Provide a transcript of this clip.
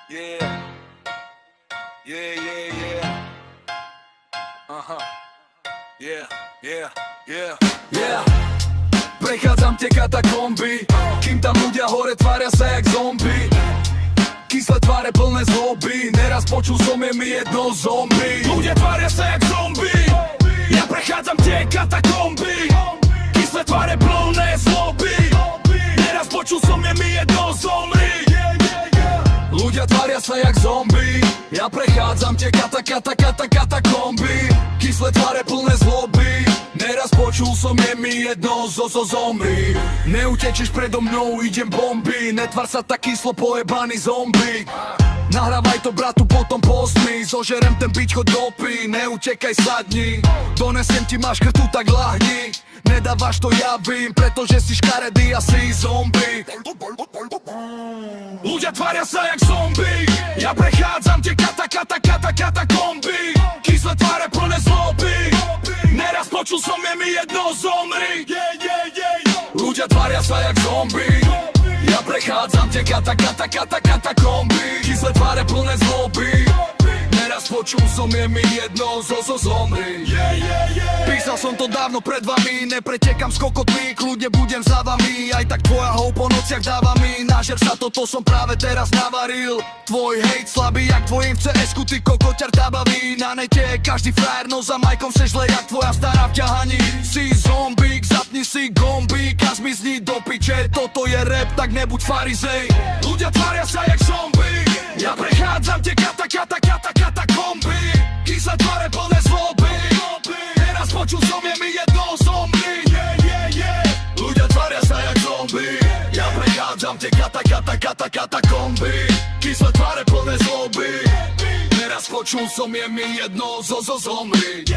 Yeah. Yeah, yeah, yeah. Aha. Yeah, yeah, yeah. Yeah. Prechádzam tie katakomby, kým tam ľudia hore tvária sa jak zombie. Kyslé tváre plné zloby, neraz počul som je mi jedno zombie. Ľudia tvária sa jak zombie, ja prechádzam tie katakomby. Kyslé tváre plné zloby, neraz počul som je mi jedno zombie. Ľudia tvária sa jak zombie, ja prechádzam tie katakomby. Kyslé tváre plné zloby, neraz počul som je mi jedno zomri. Neutečieš predo mnou, idem bomby, netvar sa tak kyslo pojebaný zombie. Nahrávaj to bratu, potom postmi, zožerem ten bič, chod dopy, neutekaj, sadni. Donesiem ti maškrtu, tak lahni. Nedávaš to, ja vím, pretože si škaredý a si zombie. Ľudia tvária sa jak zombie, ja prechádzam tie katakomby. Kyslé tváre plné zloby, neraz počul som je mi jedno zomri. Ľudia tvária sa jak zombie, ja prechádzam tie katakomby. Kyslé tváre plné zloby, neraz počul som je mi jedno zomri. Písal som to dávno pred vami, nepretekam s kokotmi, kľudne budem za vami. Aj tak tvoja hou po nociach dáva mi, nažer sa, toto som práve teraz navaril. Tvoj hejt slabý jak tvojim v CS-ku, ty kokoťar tabavý. Na nete je každý frajer, no za majkom seš zle jak tvoja stará v ťahaní. Si zombík, zapni si gombík a zmizni do piče, toto je rap, tak nebuď farizej. Ľudia tvária sa jak zombie, ja prechádzam tie katakomby. Kyslé tváre plné zloby, neraz počul som je mi jedno zomri. Ľudia tvária sa jak zombie, ja prechádzam tie katakomby. Kyslé tváre plné zloby, neraz počul som je mi jedno zomri.